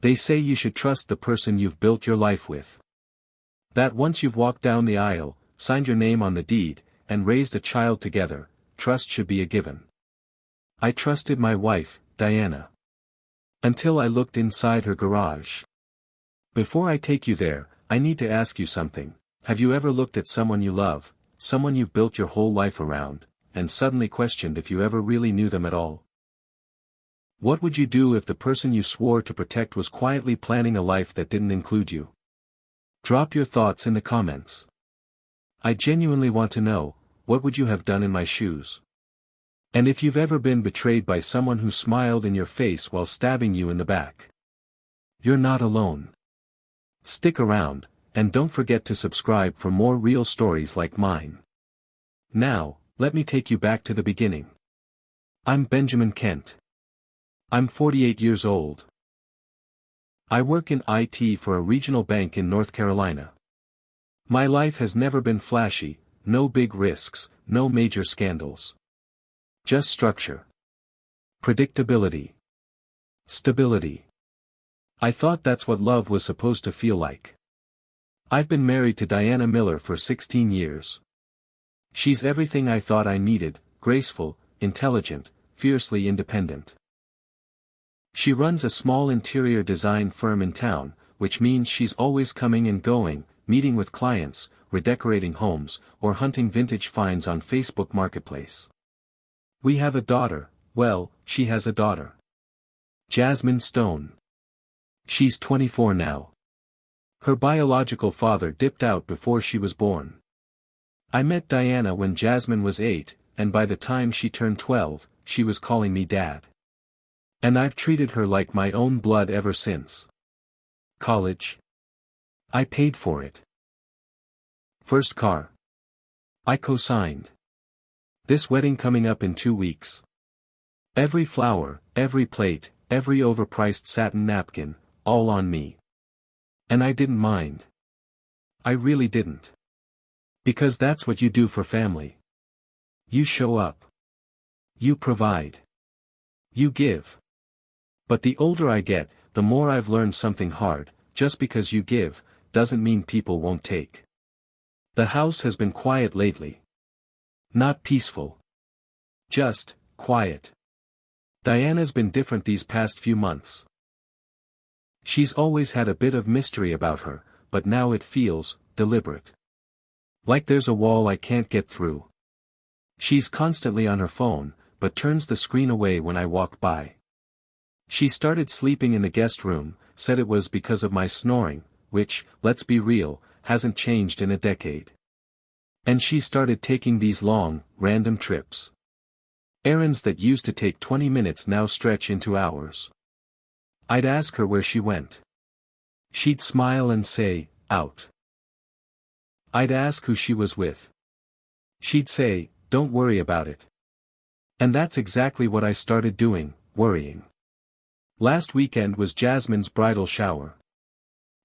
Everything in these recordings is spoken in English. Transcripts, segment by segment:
They say you should trust the person you've built your life with. That once you've walked down the aisle, signed your name on the deed, and raised a child together, trust should be a given. I trusted my wife, Diana. Until I looked inside her garage. Before I take you there, I need to ask you something. Have you ever looked at someone you love, someone you've built your whole life around, and suddenly questioned if you ever really knew them at all? What would you do if the person you swore to protect was quietly planning a life that didn't include you? Drop your thoughts in the comments. I genuinely want to know, what would you have done in my shoes? And if you've ever been betrayed by someone who smiled in your face while stabbing you in the back. You're not alone. Stick around, and don't forget to subscribe for more real stories like mine. Now, let me take you back to the beginning. I'm Benjamin Kent. I'm 48 years old. I work in IT for a regional bank in North Carolina. My life has never been flashy, no big risks, no major scandals. Just structure. Predictability. Stability. I thought that's what love was supposed to feel like. I've been married to Diana Miller for 16 years. She's everything I thought I needed: graceful, intelligent, fiercely independent. She runs a small interior design firm in town, which means she's always coming and going, meeting with clients, redecorating homes, or hunting vintage finds on Facebook Marketplace. We have a daughter. Well, she has a daughter. Jasmine Stone. She's 24 now. Her biological father dipped out before she was born. I met Diana when Jasmine was 8, and by the time she turned 12, she was calling me Dad. And I've treated her like my own blood ever since. College. I paid for it. First car. I co-signed. This wedding coming up in 2 weeks. Every flower, every plate, every overpriced satin napkin, all on me. And I didn't mind. I really didn't. Because that's what you do for family. You show up. You provide. You give. But the older I get, the more I've learned something hard: just because you give, doesn't mean people won't take. The house has been quiet lately. Not peaceful. Just quiet. Diana's been different these past few months. She's always had a bit of mystery about her, but now it feels deliberate. Like there's a wall I can't get through. She's constantly on her phone, but turns the screen away when I walk by. She started sleeping in the guest room, said it was because of my snoring, which, let's be real, hasn't changed in a decade. And she started taking these long, random trips. Errands that used to take 20 minutes now stretch into hours. I'd ask her where she went. She'd smile and say, out. I'd ask who she was with. She'd say, don't worry about it. And that's exactly what I started doing, worrying. Last weekend was Jasmine's bridal shower.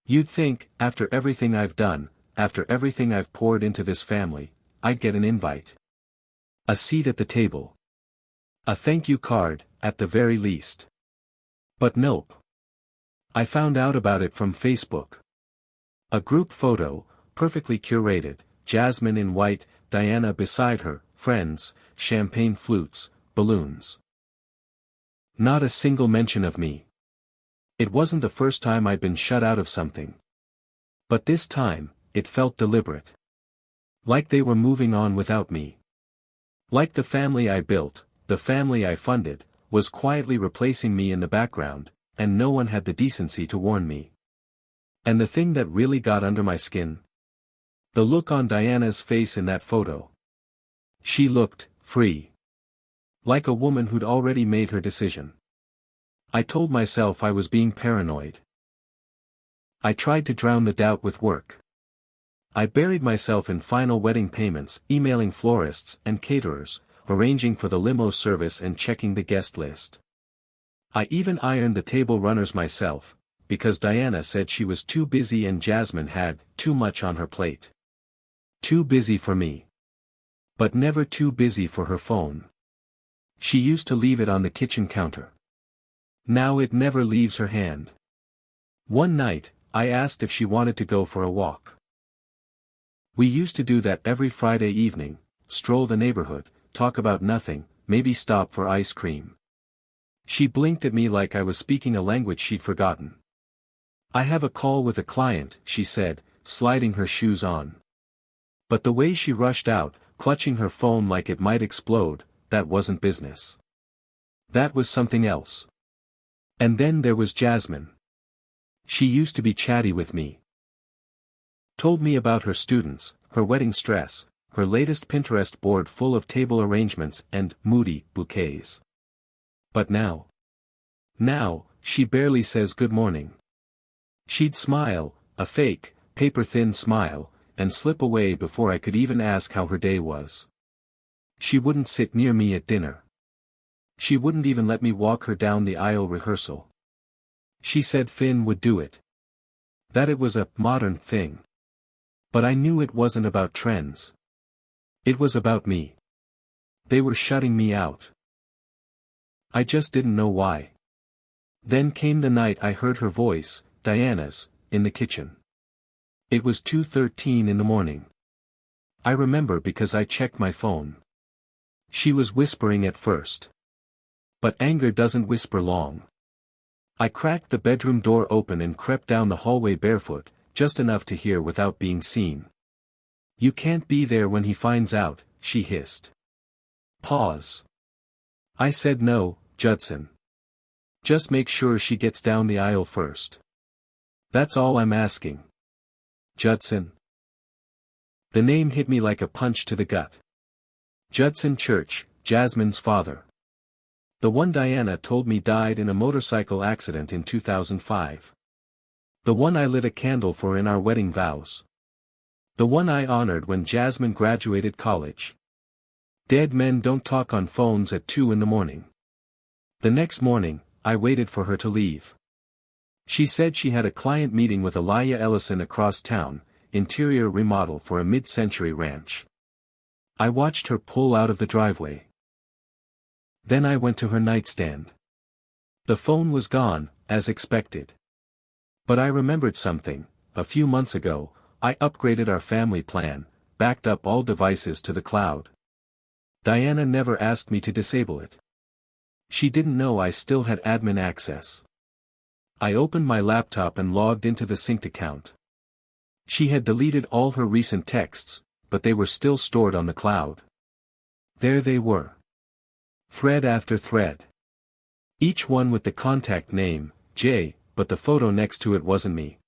You'd think, after everything I've done, after everything I've poured into this family, I'd get an invite. A seat at the table. A thank you card, at the very least. But nope. I found out about it from Facebook. A group photo, perfectly curated, Jasmine in white, Diana beside her, friends, champagne flutes, balloons. Not a single mention of me. It wasn't the first time I'd been shut out of something. But this time, it felt deliberate. Like they were moving on without me. Like the family I built, the family I funded, was quietly replacing me in the background, and no one had the decency to warn me. And the thing that really got under my skin? The look on Diana's face in that photo. She looked free. Like a woman who'd already made her decision. I told myself I was being paranoid. I tried to drown the doubt with work. I buried myself in final wedding payments, emailing florists and caterers, arranging for the limo service and checking the guest list. I even ironed the table runners myself, because Diana said she was too busy and Jasmine had too much on her plate. Too busy for me. But never too busy for her phone. She used to leave it on the kitchen counter. Now it never leaves her hand. One night, I asked if she wanted to go for a walk. We used to do that every Friday evening, stroll the neighborhood, talk about nothing, maybe stop for ice cream. She blinked at me like I was speaking a language she'd forgotten. I have a call with a client, she said, sliding her shoes on. But the way she rushed out, clutching her phone like it might explode, that wasn't business. That was something else. And then there was Jasmine. She used to be chatty with me. Told me about her students, her wedding stress, her latest Pinterest board full of table arrangements and moody bouquets. But now, she barely says good morning. She'd smile, a fake, paper-thin smile, and slip away before I could even ask how her day was. She wouldn't sit near me at dinner. She wouldn't even let me walk her down the aisle rehearsal. She said Finn would do it. That it was a modern thing. But I knew it wasn't about trends. It was about me. They were shutting me out. I just didn't know why. Then came the night I heard her voice, Diana's, in the kitchen. It was 2:13 in the morning. I remember because I checked my phone. She was whispering at first. But anger doesn't whisper long. I cracked the bedroom door open and crept down the hallway barefoot, just enough to hear without being seen. "You can't be there when he finds out," she hissed. Pause. I said no, Judson. Just make sure she gets down the aisle first. That's all I'm asking. Judson. The name hit me like a punch to the gut. Judson Church, Jasmine's father. The one Diana told me died in a motorcycle accident in 2005. The one I lit a candle for in our wedding vows. The one I honored when Jasmine graduated college. Dead men don't talk on phones at 2 in the morning. The next morning, I waited for her to leave. She said she had a client meeting with Elijah Ellison across town, interior remodel for a mid-century ranch. I watched her pull out of the driveway. Then I went to her nightstand. The phone was gone, as expected. But I remembered something. A few months ago, I upgraded our family plan, backed up all devices to the cloud. Diana never asked me to disable it. She didn't know I still had admin access. I opened my laptop and logged into the synced account. She had deleted all her recent texts, but they were still stored on the cloud. There they were. Thread after thread. Each one with the contact name, J, but the photo next to it wasn't me.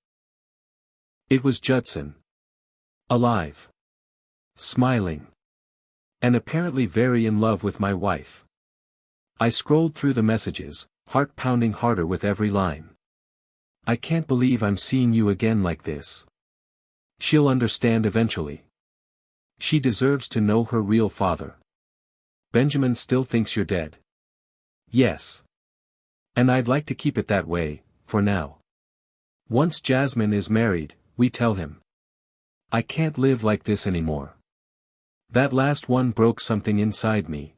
It was Judson. Alive. Smiling. And apparently very in love with my wife. I scrolled through the messages, heart pounding harder with every line. I can't believe I'm seeing you again like this. She'll understand eventually. She deserves to know her real father. Benjamin still thinks you're dead. Yes. And I'd like to keep it that way, for now. Once Jasmine is married, we tell him. I can't live like this anymore. That last one broke something inside me.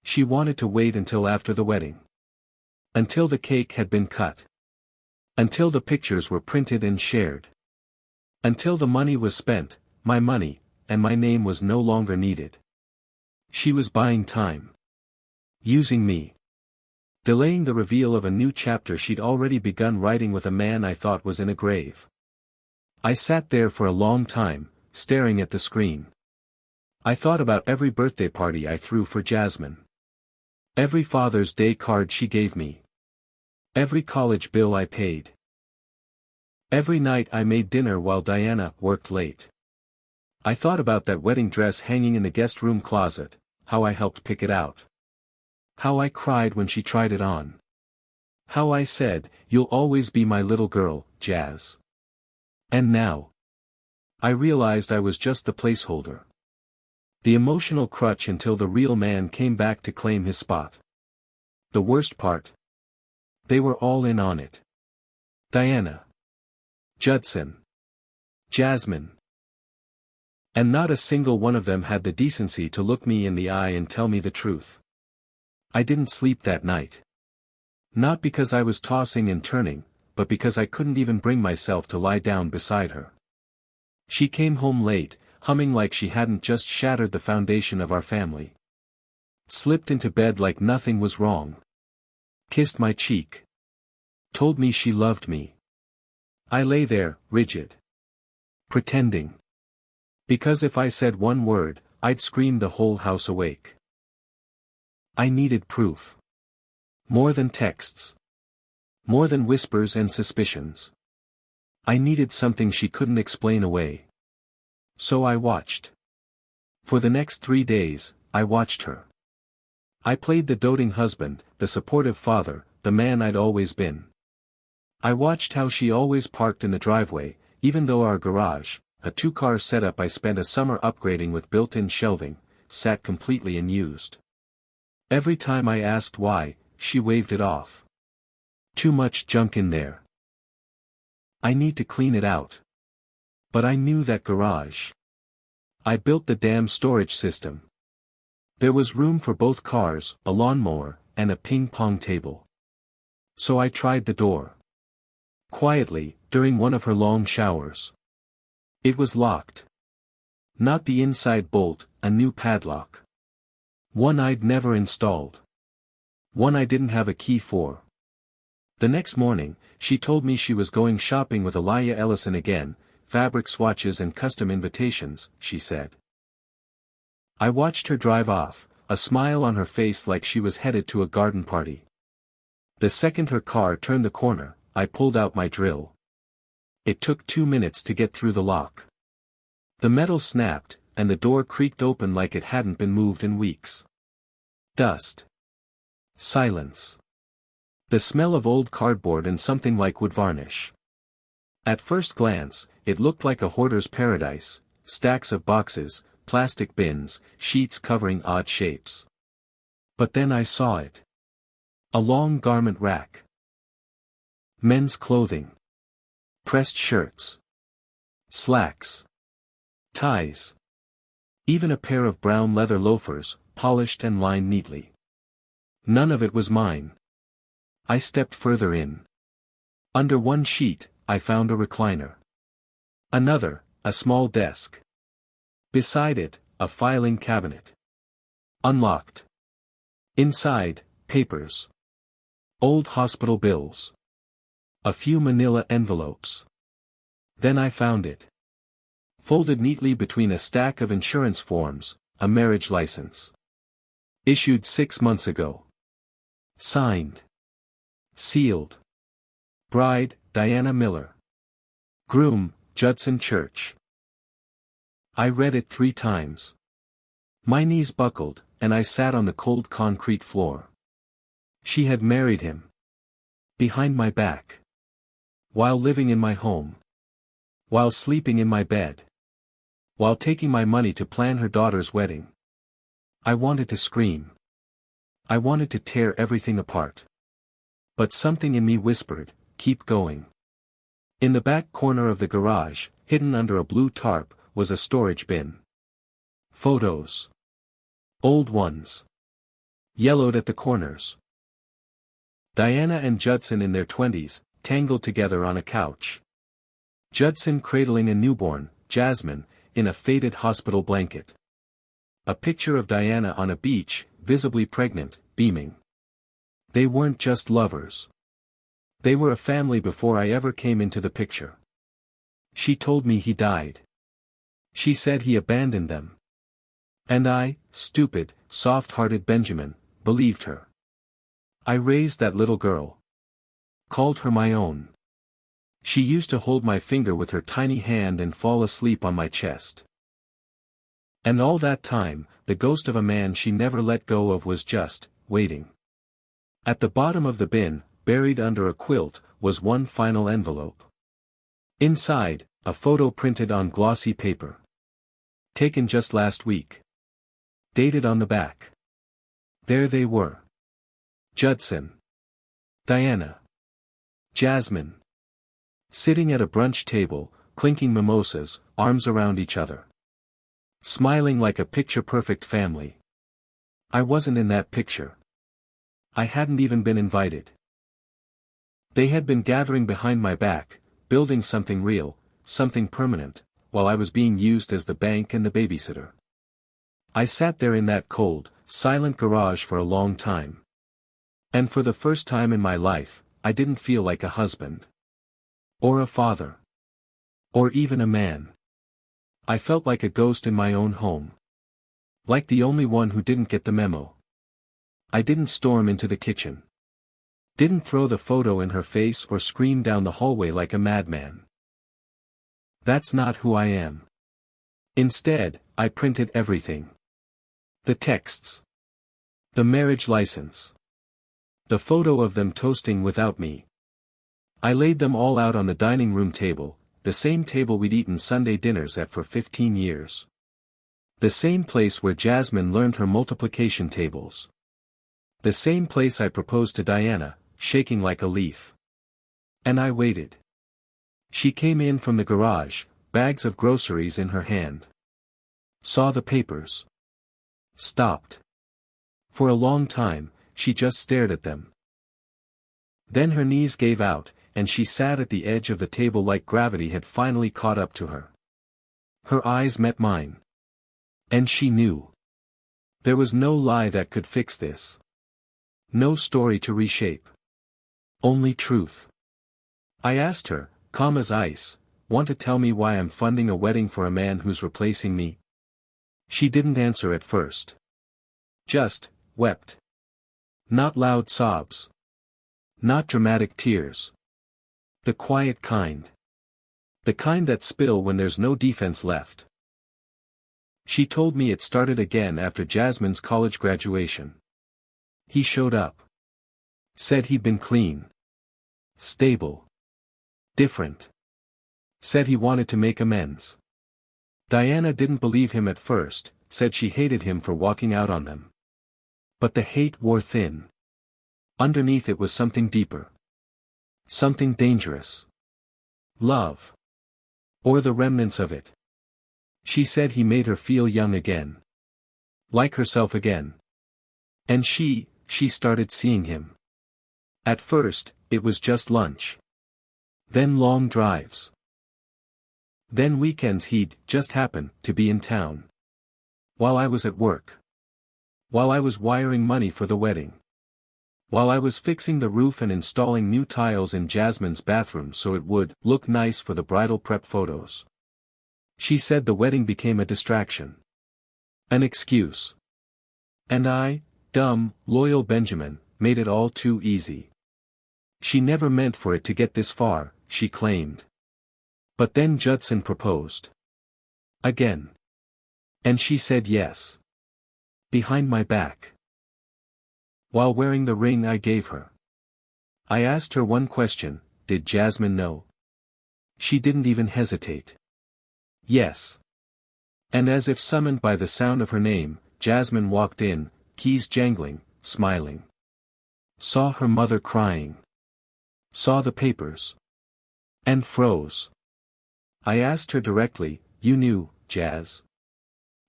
She wanted to wait until after the wedding. Until the cake had been cut. Until the pictures were printed and shared. Until the money was spent, my money, and my name was no longer needed. She was buying time. Using me. Delaying the reveal of a new chapter she'd already begun writing with a man I thought was in a grave. I sat there for a long time, staring at the screen. I thought about every birthday party I threw for Jasmine. Every Father's Day card she gave me. Every college bill I paid. Every night I made dinner while Diana worked late. I thought about that wedding dress hanging in the guest room closet, how I helped pick it out. How I cried when she tried it on. How I said, "You'll always be my little girl, Jazz." And now. I realized I was just the placeholder. The emotional crutch until the real man came back to claim his spot. The worst part? They were all in on it. Diana. Judson. Jasmine. And not a single one of them had the decency to look me in the eye and tell me the truth. I didn't sleep that night. Not because I was tossing and turning, but because I couldn't even bring myself to lie down beside her. She came home late, humming like she hadn't just shattered the foundation of our family. Slipped into bed like nothing was wrong. Kissed my cheek. Told me she loved me. I lay there, rigid. Pretending. Because if I said one word, I'd scream the whole house awake. I needed proof. More than texts. More than whispers and suspicions. I needed something she couldn't explain away. So I watched. For the next 3 days, I watched her. I played the doting husband, the supportive father, the man I'd always been. I watched how she always parked in the driveway, even though our garage, a 2-car setup I spent a summer upgrading with built-in shelving, sat completely unused. Every time I asked why, she waved it off. Too much junk in there. I need to clean it out. But I knew that garage. I built the damn storage system. There was room for both cars, a lawnmower, and a ping-pong table. So I tried the door. Quietly, during one of her long showers. It was locked. Not the inside bolt, a new padlock. One I'd never installed. One I didn't have a key for. The next morning, she told me she was going shopping with Elijah Ellison again, fabric swatches and custom invitations, she said. I watched her drive off, a smile on her face like she was headed to a garden party. The second her car turned the corner, I pulled out my drill. It took 2 minutes to get through the lock. The metal snapped, and the door creaked open like it hadn't been moved in weeks. Dust. Silence. The smell of old cardboard and something like wood varnish. At first glance, it looked like a hoarder's paradise, stacks of boxes, plastic bins, sheets covering odd shapes. But then I saw it. A long garment rack. Men's clothing. Pressed shirts. Slacks. Ties. Even a pair of brown leather loafers, polished and lined neatly. None of it was mine. I stepped further in. Under one sheet, I found a recliner. Another, a small desk. Beside it, a filing cabinet. Unlocked. Inside, papers. Old hospital bills. A few manila envelopes. Then I found it. Folded neatly between a stack of insurance forms, a marriage license. Issued 6 months ago. Signed. Sealed. Bride, Diana Miller. Groom, Judson Church. I read it 3 times. My knees buckled, and I sat on the cold concrete floor. She had married him. Behind my back. While living in my home. While sleeping in my bed. While taking my money to plan her daughter's wedding. I wanted to scream. I wanted to tear everything apart. But something in me whispered, keep going. In the back corner of the garage, hidden under a blue tarp, was a storage bin. Photos. Old ones. Yellowed at the corners. Diana and Judson in their 20s, tangled together on a couch. Judson cradling a newborn, Jasmine, in a faded hospital blanket. A picture of Diana on a beach, visibly pregnant, beaming. They weren't just lovers. They were a family before I ever came into the picture. She told me he died. She said he abandoned them. And I, stupid, soft-hearted Benjamin, believed her. I raised that little girl. Called her my own. She used to hold my finger with her tiny hand and fall asleep on my chest. And all that time, the ghost of a man she never let go of was just, waiting. At the bottom of the bin, buried under a quilt, was one final envelope. Inside, a photo printed on glossy paper. Taken just last week. Dated on the back. There they were. Judson. Diana. Jasmine. Sitting at a brunch table, clinking mimosas, arms around each other. Smiling like a picture-perfect family. I wasn't in that picture. I hadn't even been invited. They had been gathering behind my back, building something real, something permanent, while I was being used as the bank and the babysitter. I sat there in that cold, silent garage for a long time. And for the first time in my life, I didn't feel like a husband. Or a father. Or even a man. I felt like a ghost in my own home. Like the only one who didn't get the memo. I didn't storm into the kitchen. Didn't throw the photo in her face or scream down the hallway like a madman. That's not who I am. Instead, I printed everything. The texts. The marriage license. The photo of them toasting without me. I laid them all out on the dining room table, the same table we'd eaten Sunday dinners at for 15 years. The same place where Jasmine learned her multiplication tables. The same place I proposed to Diana, shaking like a leaf. And I waited. She came in from the garage, bags of groceries in her hand. Saw the papers. Stopped. For a long time, she just stared at them. Then her knees gave out, and she sat at the edge of the table like gravity had finally caught up to her. Her eyes met mine. And she knew. There was no lie that could fix this. No story to reshape. Only truth. I asked her, calm as ice, want to tell me why I'm funding a wedding for a man who's replacing me? She didn't answer at first. Just wept. Not loud sobs. Not dramatic tears. The quiet kind. The kind that spill when there's no defense left. She told me it started again after Jasmine's college graduation. He showed up. Said he'd been clean. Stable. Different. Said he wanted to make amends. Diana didn't believe him at first, said she hated him for walking out on them. But the hate wore thin. Underneath it was something deeper. Something dangerous. Love. Or the remnants of it. She said he made her feel young again. Like herself again. And she started seeing him. At first, it was just lunch. Then long drives. Then weekends he'd just happen to be in town. While I was at work. While I was wiring money for the wedding. While I was fixing the roof and installing new tiles in Jasmine's bathroom so it would look nice for the bridal prep photos. She said the wedding became a distraction. An excuse. And I, dumb, loyal Benjamin, made it all too easy. She never meant for it to get this far, she claimed. But then Judson proposed. Again. And she said yes. Behind my back. While wearing the ring I gave her. I asked her one question, did Jasmine know? She didn't even hesitate. Yes. And as if summoned by the sound of her name, Jasmine walked in, keys jangling, smiling. Saw her mother crying. Saw the papers. And froze. I asked her directly, you knew, Jazz?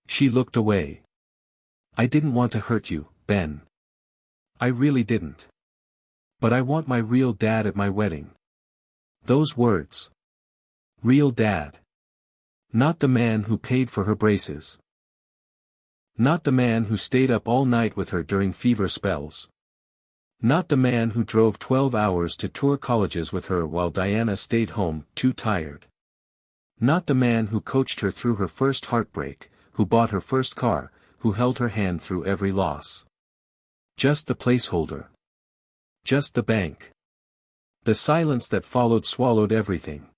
She looked away. I didn't want to hurt you, Ben. I really didn't. But I want my real dad at my wedding. Those words. Real dad. Not the man who paid for her braces. Not the man who stayed up all night with her during fever spells. Not the man who drove 12 hours to tour colleges with her while Diana stayed home, too tired. Not the man who coached her through her first heartbreak, who bought her first car, who held her hand through every loss. Just the placeholder. Just the bank. The silence that followed swallowed everything.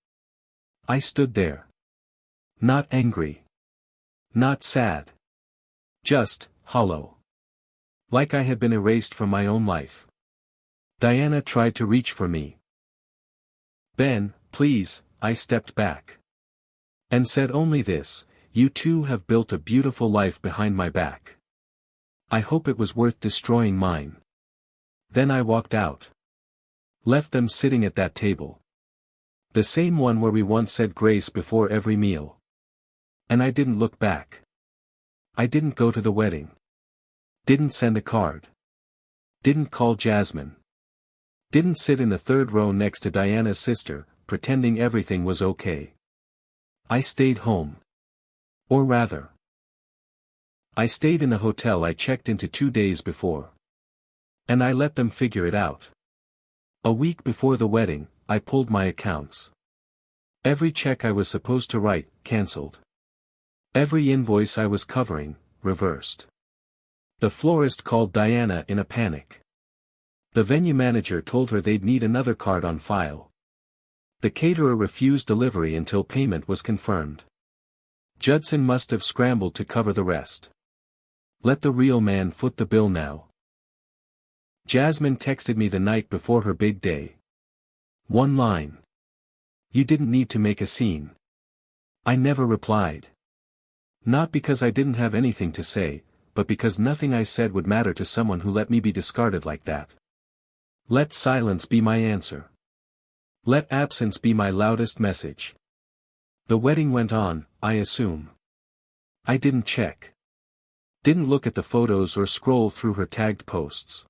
I stood there. Not angry. Not sad. Just hollow. Like I had been erased from my own life. Diana tried to reach for me. Ben, please, I stepped back. And said only this, you two have built a beautiful life behind my back. I hope it was worth destroying mine. Then I walked out. Left them sitting at that table. The same one where we once said grace before every meal. And I didn't look back. I didn't go to the wedding. Didn't send a card. Didn't call Jasmine. Didn't sit in the third row next to Diana's sister, pretending everything was okay. I stayed home. Or rather, I stayed in the hotel I checked into 2 days before. And I let them figure it out. A week before the wedding, I pulled my accounts. Every check I was supposed to write, cancelled. Every invoice I was covering, reversed. The florist called Diana in a panic. The venue manager told her they'd need another card on file. The caterer refused delivery until payment was confirmed. Judson must have scrambled to cover the rest. Let the real man foot the bill now. Jasmine texted me the night before her big day. One line. You didn't need to make a scene. I never replied. Not because I didn't have anything to say, but because nothing I said would matter to someone who let me be discarded like that. Let silence be my answer. Let absence be my loudest message. The wedding went on, I assume. I didn't check. Didn't look at the photos or scroll through her tagged posts.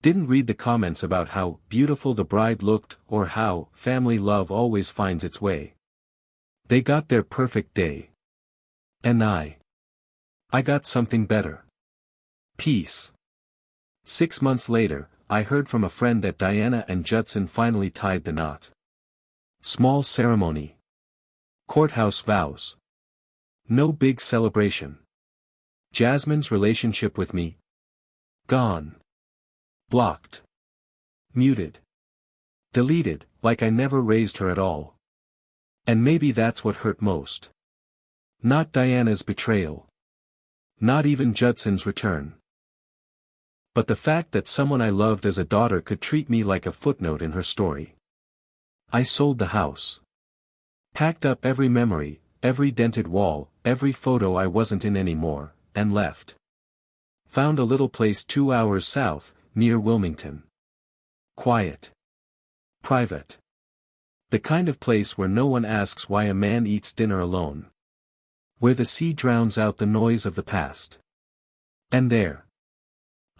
Didn't read the comments about how beautiful the bride looked or how family love always finds its way. They got their perfect day. And I got something better. Peace. 6 months later, I heard from a friend that Diana and Judson finally tied the knot. Small ceremony. Courthouse vows. No big celebration. Jasmine's relationship with me? Gone. Blocked. Muted. Deleted, like I never raised her at all. And maybe that's what hurt most. Not Diana's betrayal. Not even Judson's return. But the fact that someone I loved as a daughter could treat me like a footnote in her story. I sold the house. Packed up every memory, every dented wall, every photo I wasn't in anymore, and left. Found a little place 2 hours south, near Wilmington. Quiet. Private. The kind of place where no one asks why a man eats dinner alone. Where the sea drowns out the noise of the past. And there,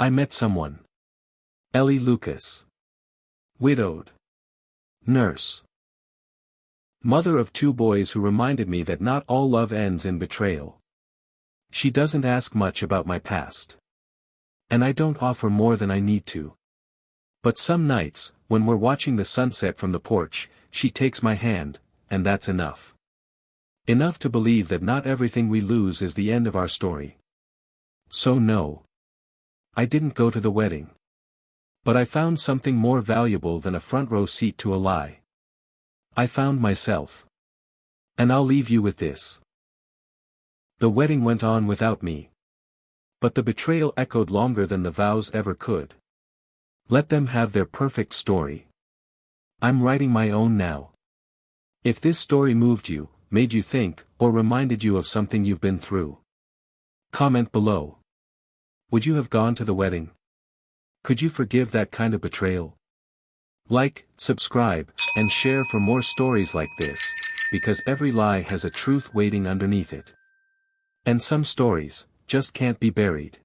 I met someone. Ellie Lucas. Widowed. Nurse. Mother of 2 boys who reminded me that not all love ends in betrayal. She doesn't ask much about my past. And I don't offer more than I need to. But some nights, when we're watching the sunset from the porch, she takes my hand, and that's enough. Enough to believe that not everything we lose is the end of our story. So no. I didn't go to the wedding. But I found something more valuable than a front row seat to a lie. I found myself. And I'll leave you with this. The wedding went on without me. But the betrayal echoed longer than the vows ever could. Let them have their perfect story. I'm writing my own now. If this story moved you, made you think, or reminded you of something you've been through, comment below. Would you have gone to the wedding? Could you forgive that kind of betrayal? Like, subscribe, and share for more stories like this, because every lie has a truth waiting underneath it. And some stories just can't be buried.